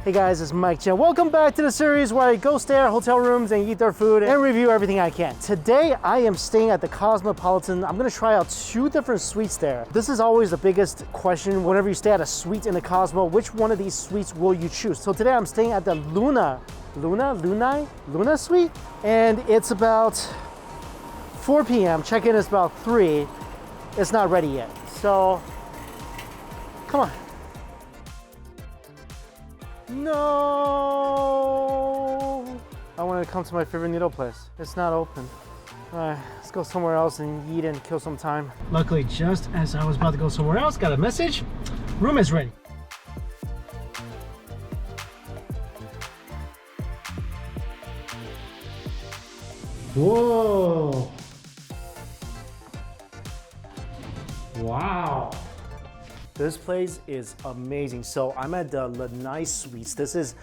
Hey guys, it's Mike Chen. Welcome back to the series where I go stay at hotel rooms and eat their food and review everything I can. Today, I am staying at the Cosmopolitan. I'm gonna try out 2 different suites there. This is always the biggest question whenever you stay at a suite in the Cosmo. Which one of these suites will you choose? So today I'm staying at the Luna suite, and it's about 4 p.m. Check-in is about 3. It's not ready yet. So, come on. No! I wanted to come to my favorite noodle place. It's not open. All right, let's go somewhere else and eat and kill some time. Luckily, just as I was about to go somewhere else, got a message. Room is ready. Whoa! Wow! This place is amazing. So I'm at the Lanai Suites. This is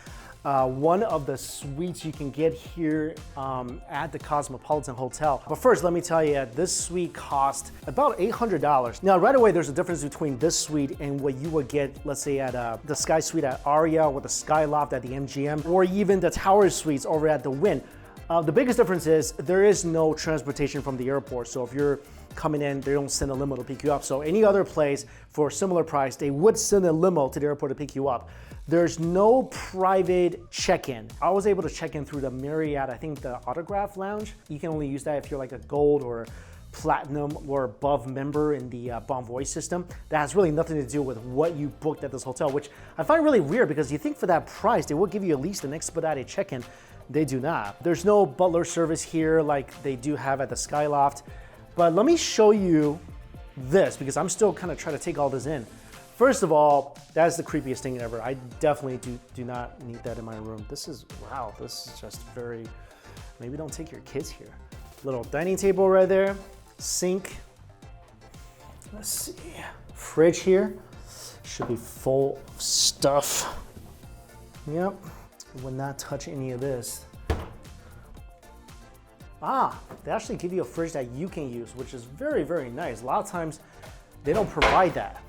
one of the suites you can get here at the Cosmopolitan Hotel. But first, let me tell you, this suite cost about $800. Now, right away, there's a difference between this suite and what you would get, let's say, at the Sky Suite at Aria or the Sky Loft at the MGM, or even the Tower Suites over at the Wynn. The biggest difference is there is no transportation from the airport. So if you're coming in, they don't send a limo to pick you up. So any other place for a similar price, they would send a limo to the airport to pick you up. There's no private check-in. I was able to check in through the Marriott, I think the Autograph Lounge. You can only use that if you're like a gold or platinum or above member in the Bonvoy system. That has really nothing to do with what you booked at this hotel, which I find really weird because you think for that price, they would give you at least an expedited check-in. They do not. There's no butler service here like they do have at the Skyloft. But let me show you this because I'm still kind of trying to take all this in. First of all, that's the creepiest thing ever. I definitely do not need that in my room. This is, wow, this is just very, maybe don't take your kids here. Little dining table right there, sink. Let's see, fridge here. Should be full of stuff. Yep, would not touch any of this. They actually give you a fridge that you can use, which is very, very nice. A lot of times they don't provide that.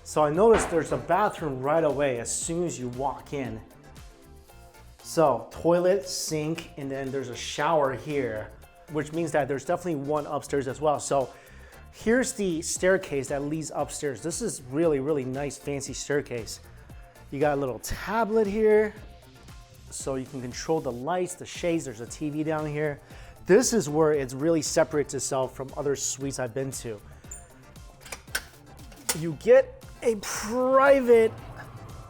So I noticed there's a bathroom right away as soon as you walk in. So toilet, sink, and then there's a shower here, which means that there's definitely one upstairs as well. So here's the staircase that leads upstairs. This is really, really nice, fancy staircase. You got a little tablet here, so you can control the lights, the shades. There's a TV down here. This is where it really separates itself from other suites I've been to. You get a private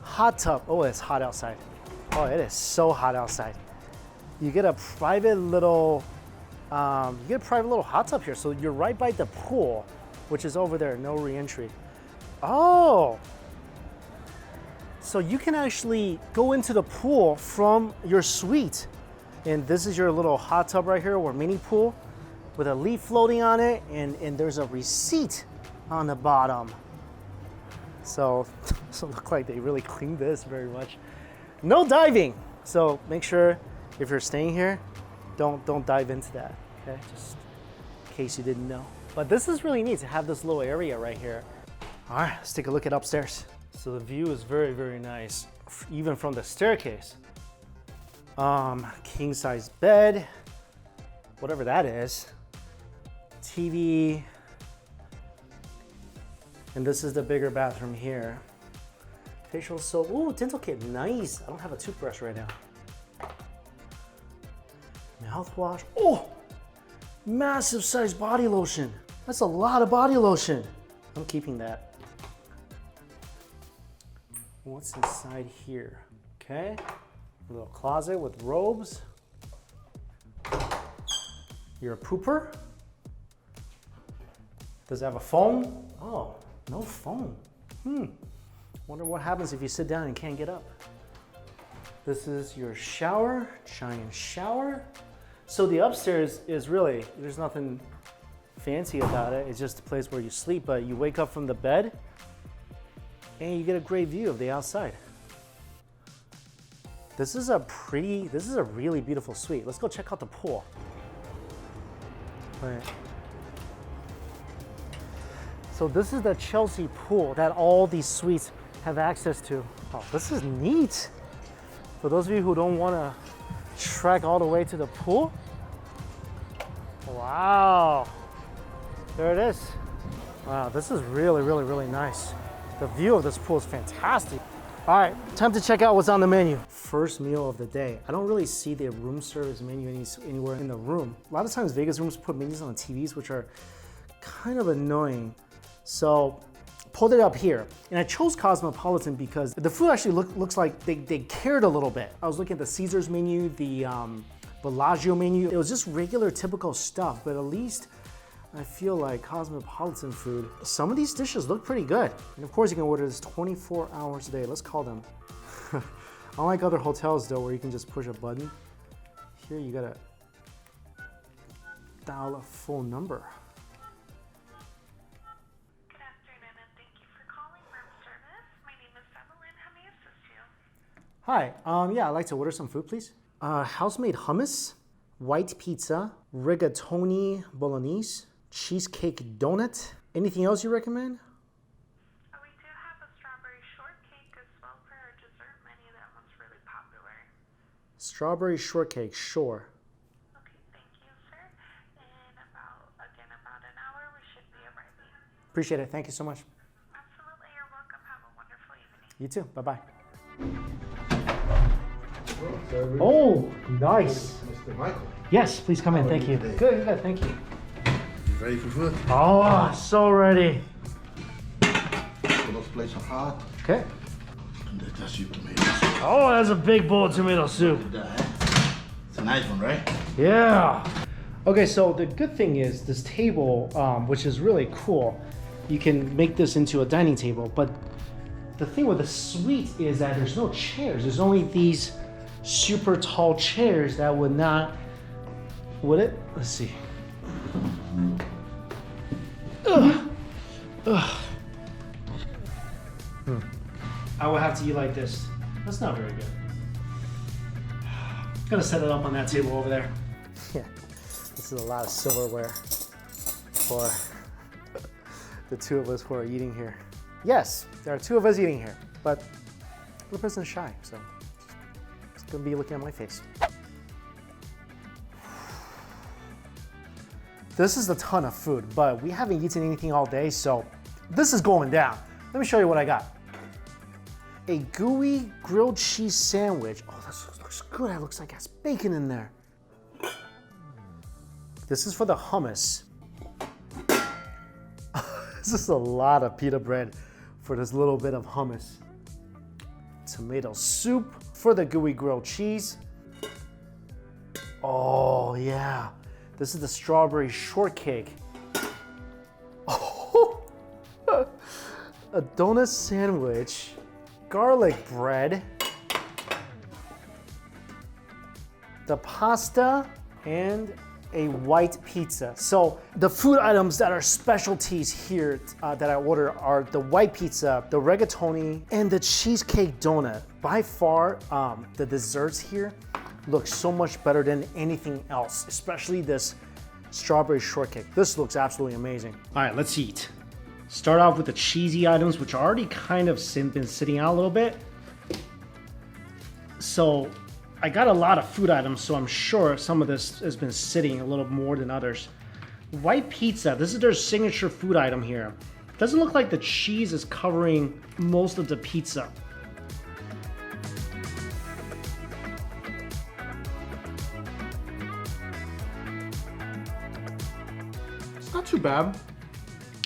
hot tub. Oh, it's hot outside. Oh, it is so hot outside. You get a private little, hot tub here. So you're right by the pool, which is over there, no re-entry. Oh, so you can actually go into the pool from your suite. And this is your little hot tub right here, or mini pool with a leaf floating on it. And there's a receipt on the bottom. So it doesn't look like they really cleaned this very much. No diving. So make sure if you're staying here, don't dive into that, okay? Just in case you didn't know. But this is really neat to have this little area right here. All right, let's take a look at upstairs. So the view is very, very nice, even from the staircase. King size bed, whatever that is. TV. And this is the bigger bathroom here. Facial soap, ooh, dental kit, nice. I don't have a toothbrush right now. Mouthwash, oh, massive size body lotion. That's a lot of body lotion. I'm keeping that. What's inside here? Okay, a little closet with robes. You're a pooper? Does it have a phone? Oh, no phone. Wonder what happens if you sit down and can't get up. This is your shower, giant shower. So the upstairs is really, there's nothing fancy about it. It's just a place where you sleep, but you wake up from the bed and you get a great view of the outside. This is a really beautiful suite. Let's go check out the pool. Right. So this is the Chelsea pool that all these suites have access to. Oh, this is neat. For those of you who don't want to trek all the way to the pool, wow, there it is. Wow, this is really nice. The view of this pool is fantastic. All right, time to check out what's on the menu. First meal of the day. I don't really see the room service menu anywhere in the room. A lot of times Vegas rooms put menus on the TVs, which are kind of annoying. So pulled it up here. And I chose Cosmopolitan because the food actually looks like they cared a little bit. I was looking at the Caesars menu, the Bellagio menu. It was just regular, typical stuff, but at least I feel like Cosmopolitan food, some of these dishes look pretty good. And of course you can order this 24 hours a day. Let's call them. Unlike other hotels though, where you can just push a button, here you gotta dial a full number. Good afternoon and thank you for calling room service. My name is Evelyn. How may I assist you? Hi, yeah, I'd like to order some food, please. House-made hummus, white pizza, rigatoni bolognese, cheesecake donut. Anything else you recommend? We do have a strawberry shortcake as well for our dessert menu. That one's really popular. Strawberry shortcake, sure. Okay, thank you, sir. In about an hour, we should be arriving. Appreciate it, thank you so much. Absolutely, you're welcome. Have a wonderful evening. You too, bye-bye. Oh, nice. Mr. Michael, Yes, please come in, thank you. today? Good, thank you. you ready for food? Oh, so ready. Those plates are hot. Okay. And that's your tomatoes. Oh, that's a big bowl of tomato soup. It's a nice one, right? Yeah. Okay, so the good thing is this table, which is really cool, you can make this into a dining table, but the thing with the suite is that there's no chairs. There's only these super tall chairs that would not, would it? Let's see. Ugh. Ugh. I would have to eat like this. That's not very good. Gonna set it up on that table over there. Yeah, this is a lot of silverware for the two of us who are eating here. Yes, there are two of us eating here, but the person's shy, so it's gonna be looking at my face. This is a ton of food, but we haven't eaten anything all day, so this is going down. Let me show you what I got. A gooey grilled cheese sandwich. Oh, this looks good. It looks like it has bacon in there. This is for the hummus. This is a lot of pita bread for this little bit of hummus. Tomato soup for the gooey grilled cheese. Oh yeah, this is the strawberry shortcake. Oh, a donut sandwich, garlic bread, the pasta, and a white pizza. So the food items that are specialties here that I order are the white pizza, the rigatoni, and the cheesecake donut. By far, the desserts here look so much better than anything else, especially this strawberry shortcake. This looks absolutely amazing. All right, let's eat. Start off with the cheesy items, which are already kind of been sitting out a little bit. So I got a lot of food items, so I'm sure some of this has been sitting a little more than others. White pizza, this is their signature food item here. Doesn't look like the cheese is covering most of the pizza. It's not too bad.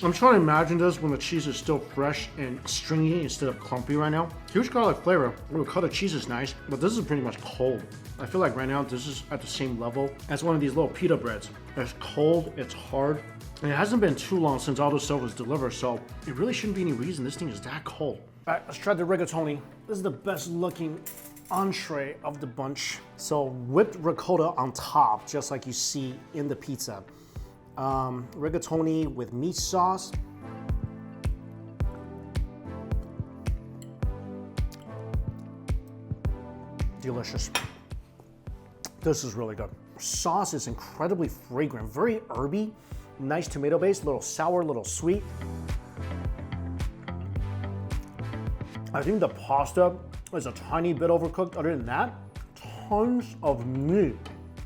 I'm trying to imagine this when the cheese is still fresh and stringy instead of clumpy right now. Huge garlic flavor. Ooh, cut the cheese is nice, but this is pretty much cold. I feel like right now this is at the same level as one of these little pita breads. It's cold, it's hard, and it hasn't been too long since all this stuff was delivered, so it really shouldn't be any reason this thing is that cold. All right, let's try the rigatoni. This is the best looking entree of the bunch. So whipped ricotta on top, just like you see in the pizza. Rigatoni with meat sauce. Delicious. This is really good. Sauce is incredibly fragrant, very herby, nice tomato base, a little sour, a little sweet. I think the pasta It's a tiny bit overcooked. Other than that, tons of meat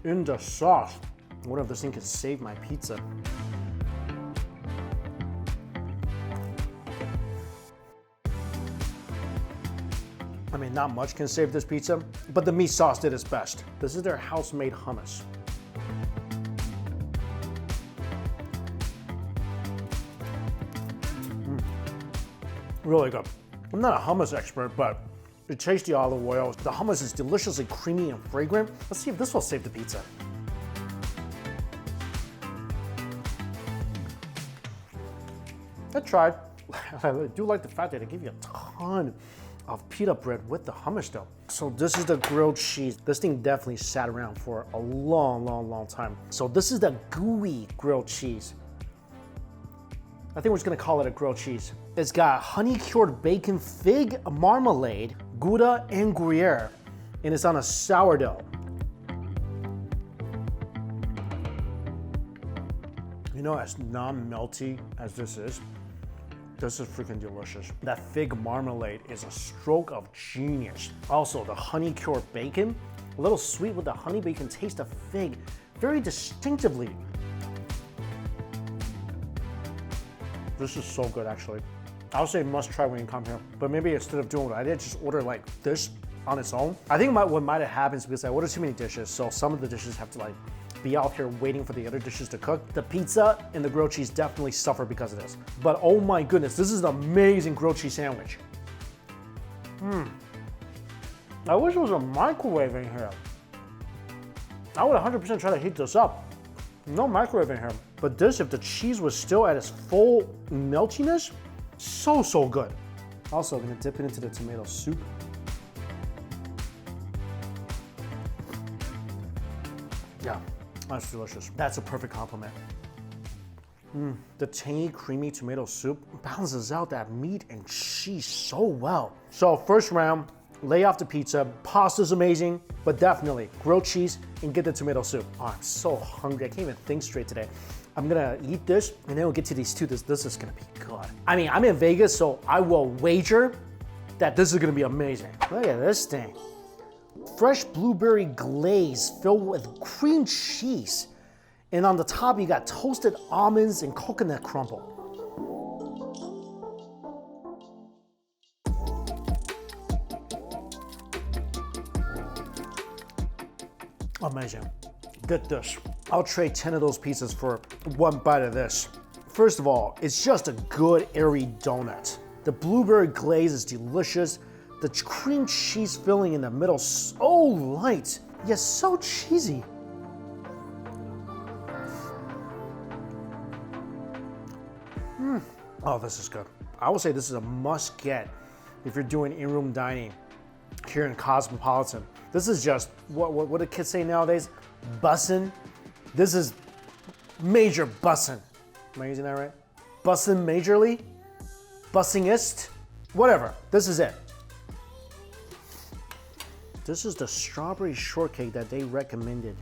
in the sauce. I wonder if this thing can save my pizza. I mean, not much can save this pizza, but the meat sauce did its best. This is their house-made hummus. Really good. I'm not a hummus expert, but it tastes the olive oil. The hummus is deliciously creamy and fragrant. Let's see if this will save the pizza. I tried. I do like the fact that they give you a ton of pita bread with the hummus though. So this is the grilled cheese. This thing definitely sat around for a long time. So this is the Gooey grilled cheese. I think we're just gonna call it a grilled cheese. It's got honey cured bacon, fig marmalade, Gouda, and Gruyere, and it's on a sourdough. You know, as non-melty as this is freaking delicious. That fig marmalade is a stroke of genius. Also, the honey cured bacon, a little sweet with the honey, but you can taste the fig very distinctively. This is so good, actually. I would say must try when you come here, but maybe instead of doing what I did, just order like this on its own. I think what might have happened is because I ordered too many dishes, so some of the dishes have to like be out here waiting for the other dishes to cook. The pizza and the grilled cheese definitely suffer because of this. But oh my goodness, this is an amazing grilled cheese sandwich. I wish there was a microwave in here. I would 100% try to heat this up. No microwave in here. But this, if the cheese was still at its full meltiness, so good. Also, I'm gonna dip it into the tomato soup. Yeah, that's delicious. That's a perfect compliment. The tangy, creamy tomato soup balances out that meat and cheese so well. So first round, lay off the pizza. Pasta's amazing, but definitely grilled cheese and get the tomato soup. Oh, I'm so hungry. I can't even think straight today. I'm gonna eat this and then we'll get to these two. This is gonna be good. I mean, I'm in Vegas, so I will wager that this is gonna be amazing. Look at this thing. Fresh blueberry glaze filled with cream cheese. And on the top, you got toasted almonds and coconut crumble. Amazing. Get this. I'll trade 10 of those pieces for one bite of this. First of all, it's just a good airy donut. The blueberry glaze is delicious. The cream cheese filling in the middle, so light, yet so cheesy. Oh, this is good. I would say this is a must get if you're doing in-room dining here in Cosmopolitan. This is just, what do kids say nowadays? Bussin'. This is major bussin'. Am I using that right? Bussin' majorly? Bussingist? Whatever, this is it. This is the strawberry shortcake that they recommended.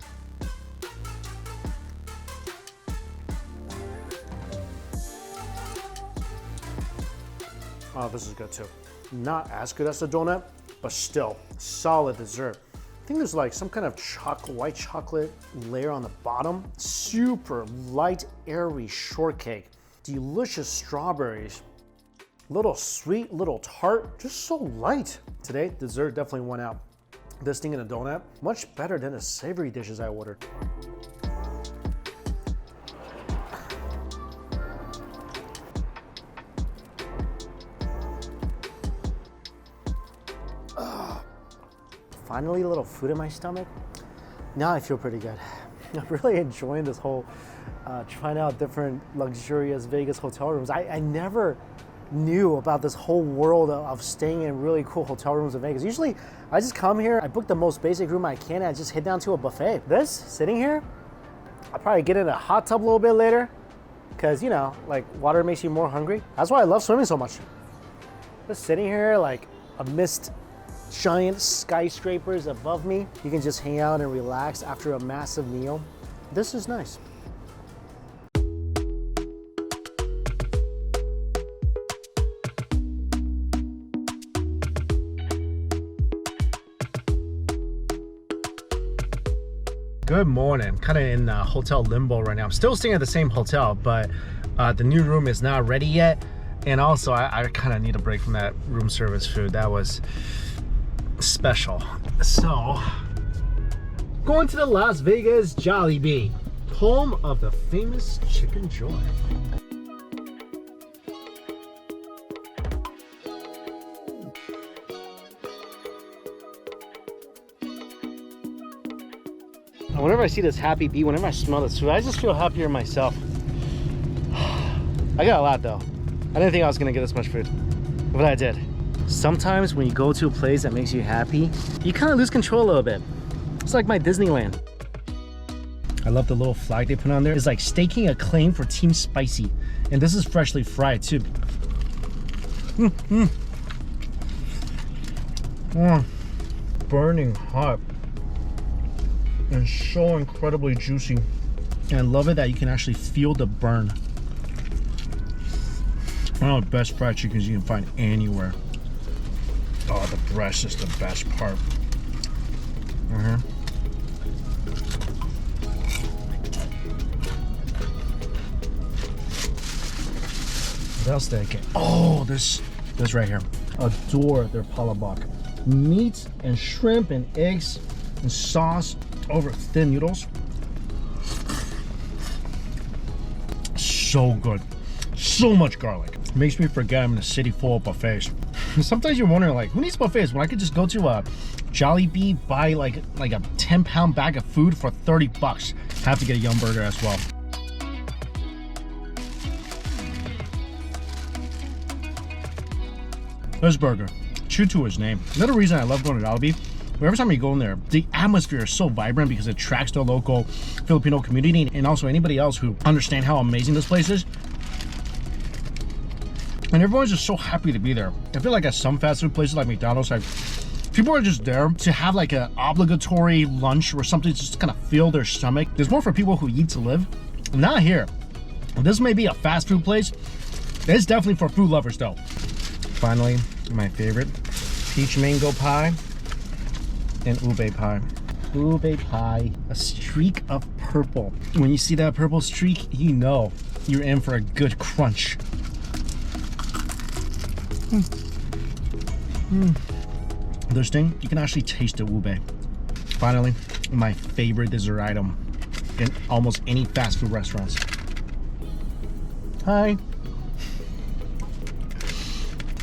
Oh, this is good too. Not as good as the donut, but still solid dessert. I think there's like some kind of white chocolate layer on the bottom. Super light, airy shortcake. Delicious strawberries. Little sweet, little tart, just so light. Today, dessert definitely won out. This thing in a donut, much better than the savory dishes I ordered. Finally, a little food in my stomach. Now I feel pretty good. I'm really enjoying this whole trying out different luxurious Vegas hotel rooms. I never knew about this whole world of staying in really cool hotel rooms in Vegas. Usually, I just come here, I book the most basic room I can, and I just head down to a buffet. This, sitting here, I'll probably get in a hot tub a little bit later, because, you know, like, water makes you more hungry. That's why I love swimming so much. Just sitting here, like, amidst giant skyscrapers above me. You can just hang out and relax after a massive meal. This is nice. Good morning. Kind of in hotel limbo right now. I'm still staying at the same hotel, but the new room is not ready yet. And also, I kind of need a break from that room service food. That was special. So, going to the Las Vegas JOLLIBEE, home of the famous Chicken Joy. Whenever I see this happy bee, whenever I smell this food, I just feel happier myself. I got a lot though. I didn't think I was gonna get this much food, but I did. Sometimes when you go to a place that makes you happy, you kind of lose control a little bit. It's like my Disneyland. I love the little flag they put on there. It's like staking a claim for Team Spicy. And this is freshly fried too. Burning hot. And so incredibly juicy. And I love it that you can actually feel the burn. One of the best fried chickens you can find anywhere. Oh, the breast is the best part. What else did I get? Oh, this right here. Adore their palabok. Meat and shrimp and eggs and sauce over thin noodles. So good. So much garlic. Makes me forget I'm in a city full of buffets. Sometimes you're wondering, like, who needs buffets when I could just go to a JOLLIBEE, buy like a 10-pound bag of food for 30 bucks. Have to get a Yum Burger as well. This burger, true to his name. Another reason I love going to JOLLIBEE, every time you go in there, the atmosphere is so vibrant because it attracts the local Filipino community and also anybody else who understand how amazing this place is. And everyone's just so happy to be there. I feel like at some fast food places like McDonald's, like, people are just there to have like an obligatory lunch or something to just kind of fill their stomach. There's more for people who eat to live. Not here. This may be a fast food place. It's definitely for food lovers though. Finally, my favorite, peach mango pie and ube pie. Ube pie, a streak of purple. When you see that purple streak, you know you're in for a good crunch. This thing, you can actually taste the ube. Finally, my favorite dessert item in almost any fast food restaurants. Hi.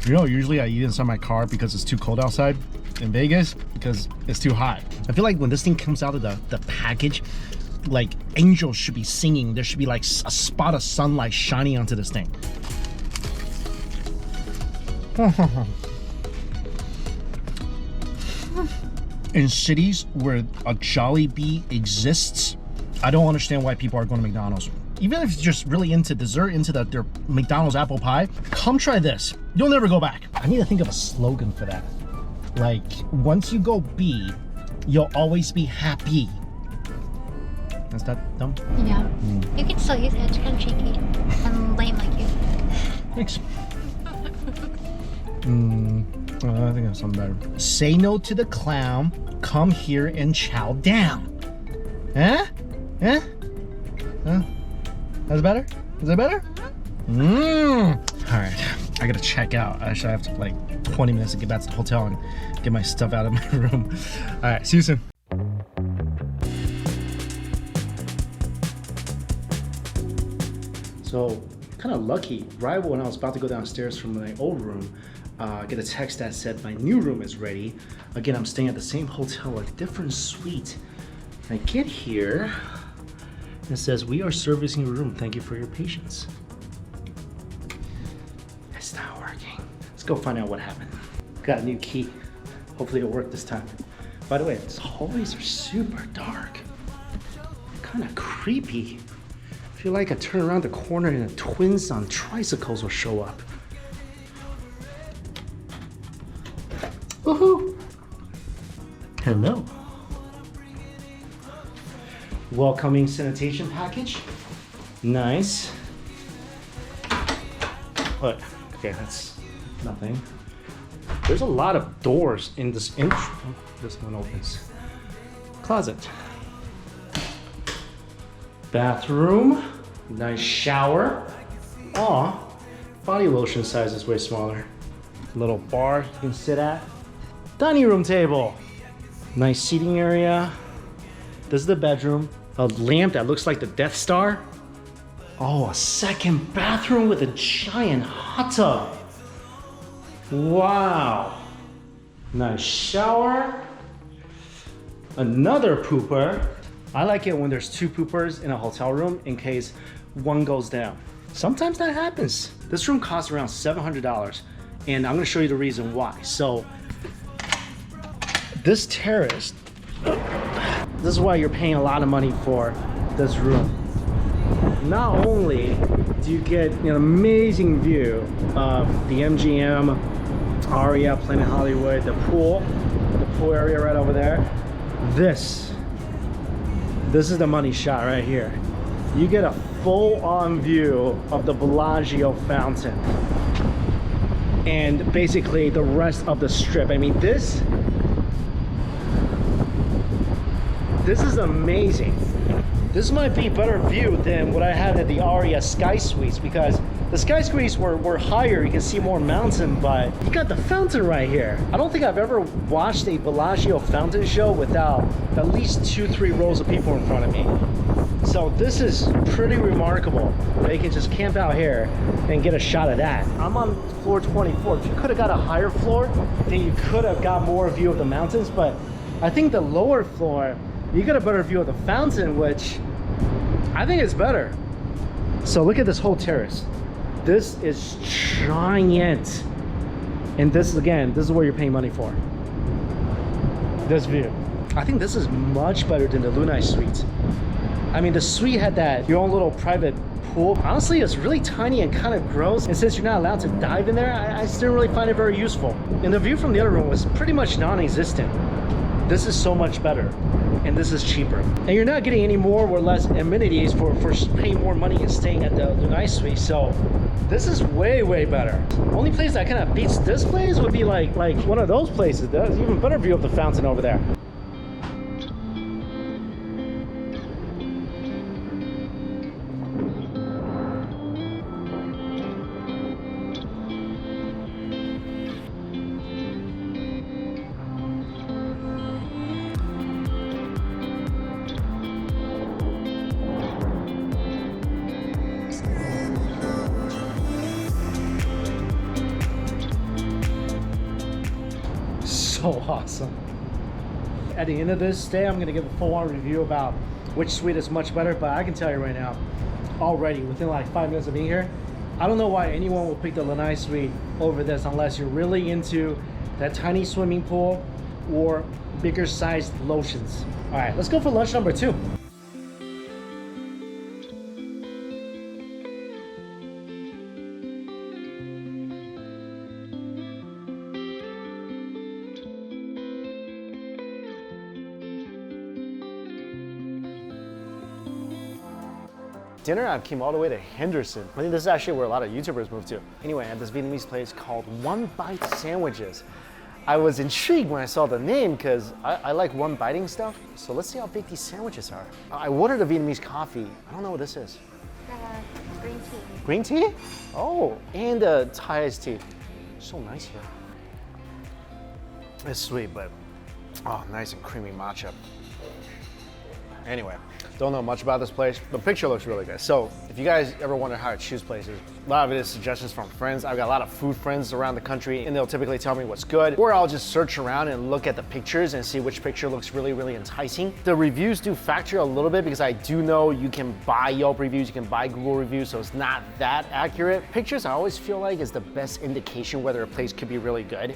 You know, usually I eat inside my car because it's too cold outside. In Vegas, because it's too hot. I feel like when this thing comes out of the package, like angels should be singing. There should be like a spot of sunlight shining onto this thing. In cities where a JOLLIBEE exists, I don't understand why people are going to McDonald's. Even if you're just really into dessert, into their McDonald's apple pie, come try this. You'll never go back. I need to think of a slogan for that. Like, once you go B, you'll always be happy. Is that dumb? Yeah. You can still use it. It's kind of cheeky. I'm lame like you. Thanks. I think I have something better. Say no to the clown. Come here and chow down. Huh? Huh? Huh? That's better? Is that better? Alright, I gotta check out. Actually, I have to like 20 minutes to get back to the hotel and get my stuff out of my room. Alright, see you soon. So, kind of lucky. Right when I was about to go downstairs from my old room, I get a text that said my new room is ready. Again, I'm staying at the same hotel, a different suite. I get here, and it says, "We are servicing your room. Thank you for your patience." It's not working. Let's go find out what happened. Got a new key. Hopefully it'll work this time. By the way, these hallways are super dark. Kind of creepy. I feel like I turn around the corner and the twins on tricycles will show up. Woohoo! Hello. Welcoming sanitation package. Nice. But okay, that's nothing. There's a lot of doors in this intro. This one opens. Closet. Bathroom, nice shower. Aw, body lotion size is way smaller. Little bar you can sit at. Dining room table. Nice seating area. This is the bedroom. A lamp that looks like the Death Star. Oh, a second bathroom with a giant hot tub. Wow. Nice shower. Another pooper. I like it when there's two poopers in a hotel room in case one goes down. Sometimes that happens. This room costs around $700 and I'm gonna show you the reason why. So this terrace, this is why you're paying a lot of money for this room. Not only do you get an amazing view of the MGM, Aria, Planet Hollywood, the pool area right over there. This is the money shot right here. You get a full-on view of the Bellagio fountain and basically the rest of the strip. I mean, this is amazing. This might be better view than what I had at the Aria Sky Suites, because the Sky Suites were higher, you can see more mountain, but you got the fountain right here. I don't think I've ever watched a Bellagio fountain show without at least 2-3 rows of people in front of me. So this is pretty remarkable that you can just camp out here and get a shot of that. I'm on floor 24. If you could have got a higher floor, then you could have got more view of the mountains, but I think the lower floor, you get a better view of the fountain, which I think is better. So look at this whole terrace. This is giant. And this is, again, this is where you're paying money for. This view. I think this is much better than the Lanai Suites. I mean, the suite had that, your own little private pool. Honestly, it's really tiny and kind of gross. And since you're not allowed to dive in there, I just didn't really find it very useful. And the view from the other room was pretty much non-existent. This is so much better. And this is cheaper. And you're not getting any more or less amenities for paying more money and staying at the Lanai Suite. So this is way, way better. Only place that kind of beats this place would be like one of those places. There's even better view of the fountain over there. So awesome. At the end of this stay, I'm gonna give a full-on review about which suite is much better, but I can tell you right now, already within like 5 minutes of being here, I don't know why anyone will pick the Lanai Suite over this unless you're really into that tiny swimming pool or bigger sized lotions. All right, let's go for lunch number 2. Dinner, I came all the way to Henderson. I think this is actually where a lot of YouTubers move to. Anyway, at this Vietnamese place called One Bite Sandwiches. I was intrigued when I saw the name because I like one biting stuff. So let's see how big these sandwiches are. I ordered a Vietnamese coffee. I don't know what this is. Green tea. Green tea? Oh, and Thai iced tea. So nice here. It's sweet, but oh, nice and creamy matcha. Anyway, don't know much about this place. The picture looks really good. So if you guys ever wonder how to choose places, a lot of it is suggestions from friends. I've got a lot of food friends around the country and they'll typically tell me what's good, or I'll just search around and look at the pictures and see which picture looks really, really enticing. The reviews do factor a little bit because I do know you can buy Yelp reviews, you can buy Google reviews, so it's not that accurate. Pictures I always feel like is the best indication whether a place could be really good.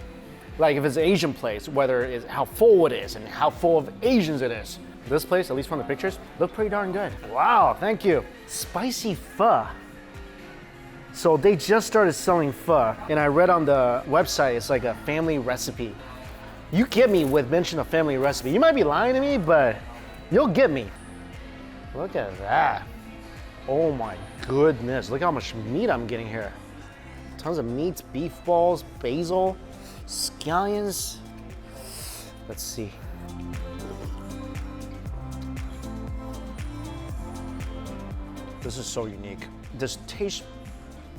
Like if it's an Asian place, whether it's how full it is and how full of Asians it is. This place, at least from the pictures, looked pretty darn good. Wow, thank you. Spicy pho. So they just started selling pho, and I read on the website it's like a family recipe. You get me with mention of family recipe. You might be lying to me, but you'll get me. Look at that. Oh my goodness, look how much meat I'm getting here. Tons of meats, beef balls, basil, scallions. Let's see. This is so unique. This tastes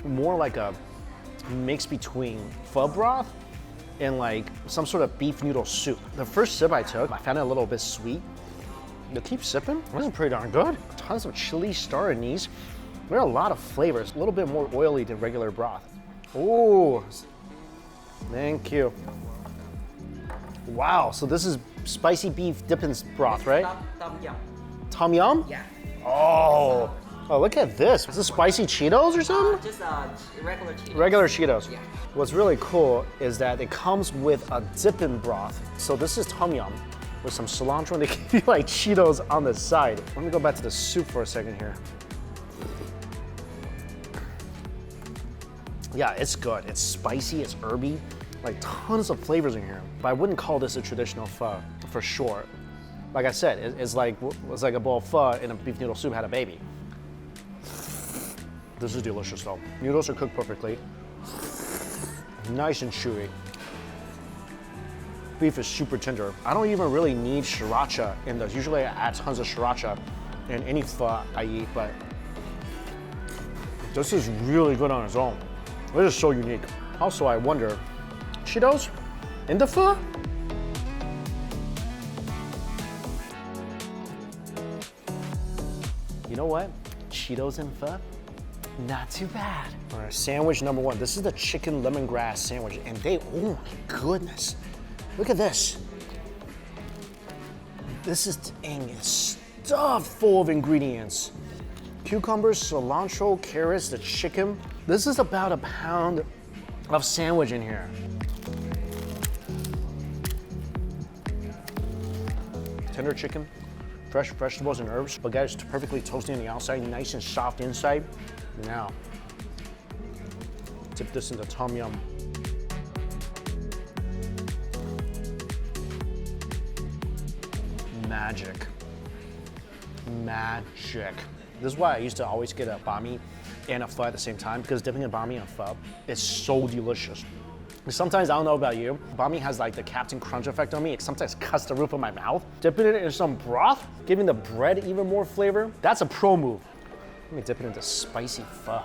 more like a mix between pho broth and like some sort of beef noodle soup. The first sip I took, I found it a little bit sweet. To keep sipping, this is pretty darn good. Tons of chili, star anise. There are a lot of flavors, a little bit more oily than regular broth. Ooh, thank you. Wow, so this is spicy beef dipping broth, right? Tom yum. Tom yum? Yeah. Oh, look at this. Is this spicy Cheetos or something? Just regular Cheetos. Regular Cheetos. Yeah. What's really cool is that it comes with a dipping broth. So this is tom yum with some cilantro and they give you like Cheetos on the side. Let me go back to the soup for a second here. Yeah, it's good. It's spicy, it's herby, like tons of flavors in here. But I wouldn't call this a traditional pho for sure. Like I said, it's like a bowl of pho and a beef noodle soup had a baby. This is delicious though. Noodles are cooked perfectly. Nice and chewy. Beef is super tender. I don't even really need sriracha in this. Usually I add tons of sriracha in any pho I eat, but this is really good on its own. This is so unique. Also, I wonder, Cheetos in the pho? You know what? Cheetos in pho? Not too bad. All right, sandwich number one. This is the chicken lemongrass sandwich, and oh my goodness. Look at this. This is stuffed full of ingredients. Cucumbers, cilantro, carrots, the chicken. This is about a pound of sandwich in here. Tender chicken, fresh vegetables and herbs. Baguette is perfectly toasty on the outside, nice and soft inside. Now, dip this into tom yum. Magic. Magic. This is why I used to always get a banh mi and a pho at the same time, because dipping a banh mi and pho is so delicious. Sometimes, I don't know about you, banh mi has like the Captain Crunch effect on me. It sometimes cuts the roof of my mouth. Dipping it in some broth, giving the bread even more flavor, that's a pro move. Let me dip it into spicy pho.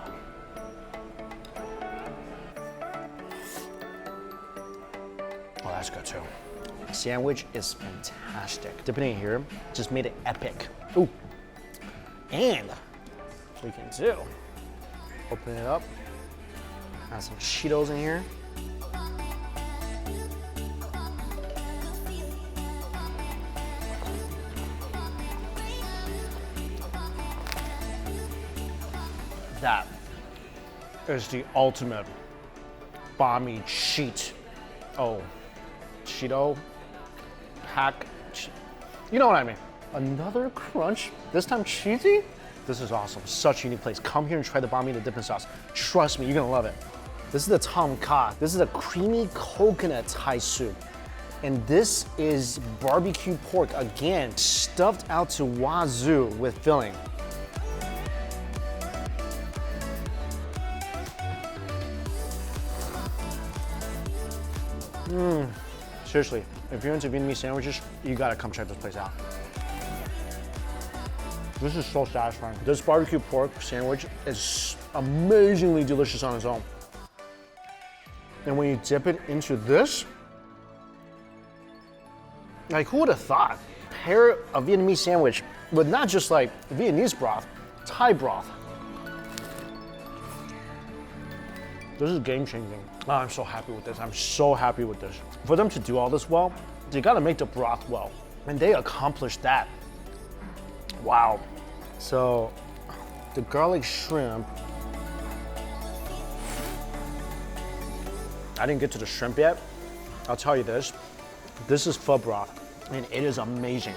Oh, that's good too. Sandwich is fantastic. Dipping it in here just made it epic. Ooh. And what we can do, open it up, add some Cheetos in here. That is the ultimate banh mi cheat. Oh, Cheeto pack. You know what I mean. Another crunch, this time cheesy? This is awesome, such a unique place. Come here and try the banh mi and the dipping sauce. Trust me, you're gonna love it. This is the tom kha. This is a creamy coconut Thai soup. And this is barbecue pork, again, stuffed out to wazoo with filling. Seriously, if you're into Vietnamese sandwiches, you gotta come check this place out. This is so satisfying. This barbecue pork sandwich is amazingly delicious on its own. And when you dip it into this, like who would have thought? Pair a Vietnamese sandwich with not just like Vietnamese broth, Thai broth. This is game changing. Oh, I'm so happy with this. I'm so happy with this. For them to do all this well, they gotta make the broth well. And they accomplished that. Wow. So, the garlic shrimp. I didn't get to the shrimp yet. I'll tell you this. This is pho broth, and it is amazing.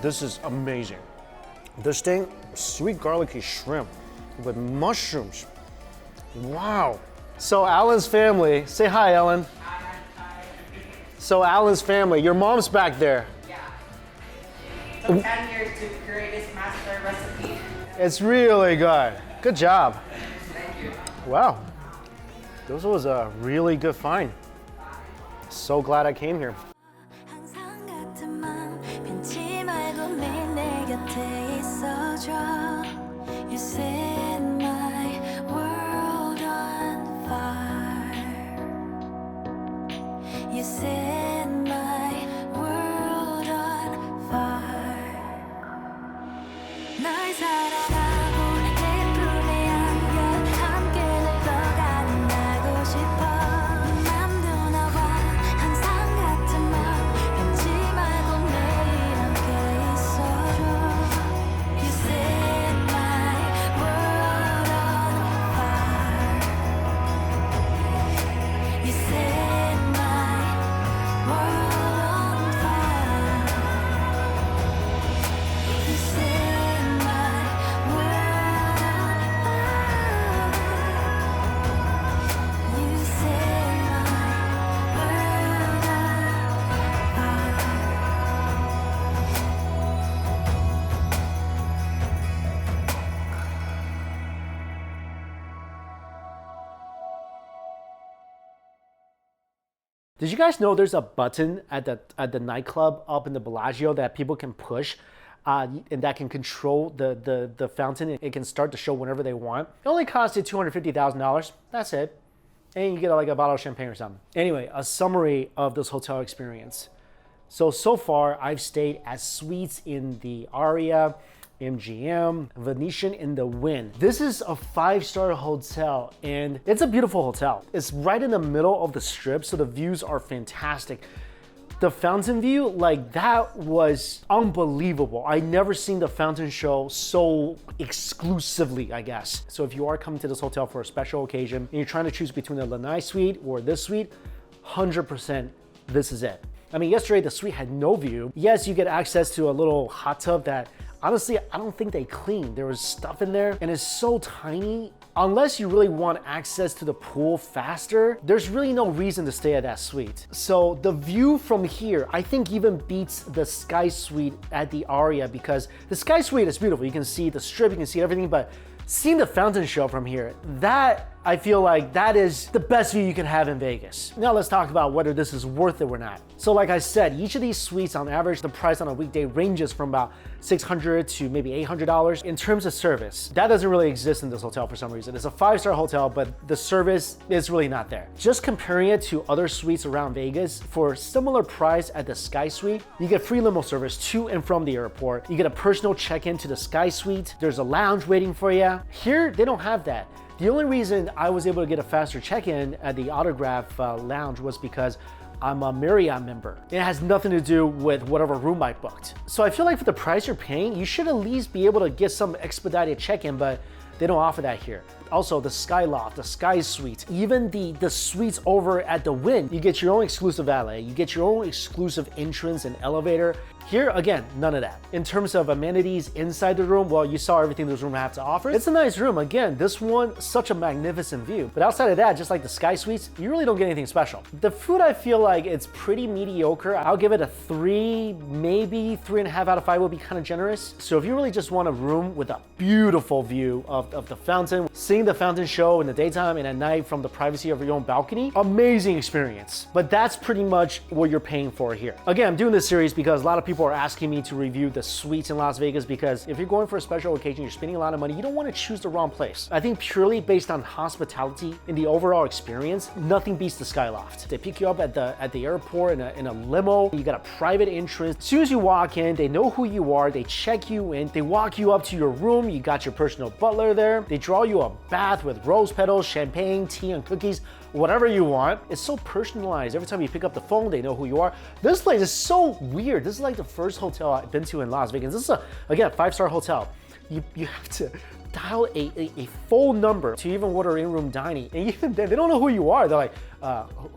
This is amazing. This thing, sweet garlicky shrimp with mushrooms. Wow. So Alan's family, say hi, Alan. Hi. So Alan's family, your mom's back there. Yeah. It took 10 years to create this master recipe. It's really good. Good job. Thank you. Wow. This was a really good find. So glad I came here. 항상 같은 맘 변치 말고 매일 내 곁에 있어줘. You set my world on fire. You set my world on fire. 널 사랑하고 내 품에 안겨 함께 늙어가는 나고 싶어. 맘도 나와 항상 같은 맘 변치 말고 매일 함께 있어줘. You set my world on fire. You set my world on fire. You set my world on fire. You set my world on fire. Did you guys know there's a button at the nightclub up in the Bellagio that people can push and that can control the fountain? It can start the show whenever they want. It only costed $250,000. That's it. And you get like a bottle of champagne or something. Anyway, a summary of this hotel experience. So far, I've stayed at suites in the Aria, MGM, Venetian in the Wynn. This is a 5-star hotel and it's a beautiful hotel. It's right in the middle of the strip, so the views are fantastic. The fountain view, like that was unbelievable. I never seen the fountain show so exclusively, I guess. So if you are coming to this hotel for a special occasion and you're trying to choose between the Lanai suite or this suite, 100% this is it. I mean, yesterday the suite had no view. Yes, you get access to a little hot tub that honestly, I don't think they cleaned. There was stuff in there and it's so tiny. Unless you really want access to the pool faster, there's really no reason to stay at that suite. So the view from here, I think even beats the Sky Suite at the Aria because the Sky Suite is beautiful. You can see the strip, you can see everything, but seeing the fountain show from here, that I feel like that is the best view you can have in Vegas. Now let's talk about whether this is worth it or not. So like I said, each of these suites on average, the price on a weekday ranges from about $600 to maybe $800. In terms of service, that doesn't really exist in this hotel for some reason. It's a 5-star hotel, but the service is really not there. Just comparing it to other suites around Vegas, for a similar price at the Sky Suite, you get free limo service to and from the airport. You get a personal check-in to the Sky Suite. There's a lounge waiting for you. Here, they don't have that. The only reason I was able to get a faster check-in at the Autograph Lounge was because I'm a Marriott member. It has nothing to do with whatever room I booked. So I feel like for the price you're paying, you should at least be able to get some expedited check-in, but they don't offer that here. Also, the Sky Loft, the Sky Suite, even the suites over at the Wynn, you get your own exclusive valet, you get your own exclusive entrance and elevator. Here, again, none of that. In terms of amenities inside the room, well, you saw everything this room has to offer. It's a nice room. Again, this one, such a magnificent view. But outside of that, just like the Sky Suites, you really don't get anything special. The food, I feel like it's pretty mediocre. I'll give it a 3, maybe 3.5 out of 5 would be kind of generous. So if you really just want a room with a beautiful view of the fountain, seeing the fountain show in the daytime and at night from the privacy of your own balcony, amazing experience. But that's pretty much what you're paying for here. Again, I'm doing this series because a lot of people are asking me to review the suites in Las Vegas, because if you're going for a special occasion, you're spending a lot of money, you don't want to choose the wrong place. I think purely based on hospitality and the overall experience, nothing beats the Sky Loft. They pick you up at the airport in a limo. You got a private entrance. As soon as you walk in, they know who you are. They check you in. They walk you up to your room. You got your personal butler there. They draw you a bath with rose petals, champagne, tea, and cookies. Whatever you want. It's so personalized. Every time you pick up the phone, they know who you are. This place is so weird. This is like the first hotel I've been to in Las Vegas. This is again, 5-star hotel. You have to dial a full number to even order in-room dining. And even then, they don't know who you are. They're like,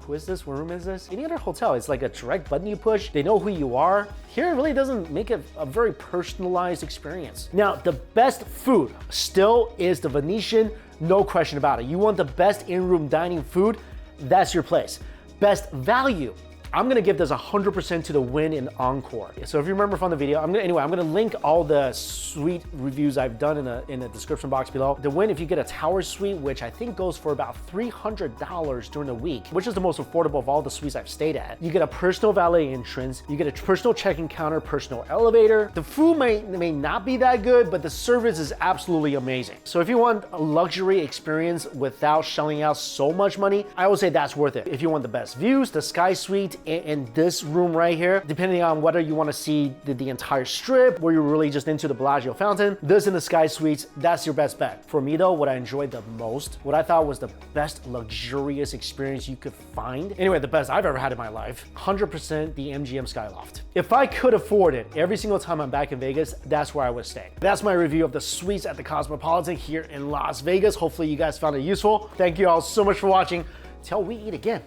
who is this? What room is this? Any other hotel, it's like a direct button you push. They know who you are. Here, it really doesn't make it a very personalized experience. Now, the best food still is the Venetian. No question about it. You want the best in-room dining food, that's your place. Best value, I'm gonna give this 100% to the Win in Encore. So if you remember from the video, I'm gonna link all the suite reviews I've done in the description box below. The Win, if you get a tower suite, which I think goes for about $300 during the week, which is the most affordable of all the suites I've stayed at. You get a personal valet entrance, you get a personal check-in counter, personal elevator. The food may not be that good, but the service is absolutely amazing. So if you want a luxury experience without shelling out so much money, I would say that's worth it. If you want the best views, the Sky Suite and this room right here, depending on whether you want to see the entire strip or you're really just into the Bellagio fountain, this in the Sky Suites, that's your best bet. For me though, what I enjoyed the most, what I thought was the best luxurious experience you could find, anyway, the best I've ever had in my life, 100% the MGM Skyloft. If I could afford it every single time I'm back in Vegas, that's where I would stay. That's my review of the suites at the Cosmopolitan here in Las Vegas. Hopefully you guys found it useful. Thank you all so much for watching. Till we eat again.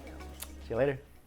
See you later.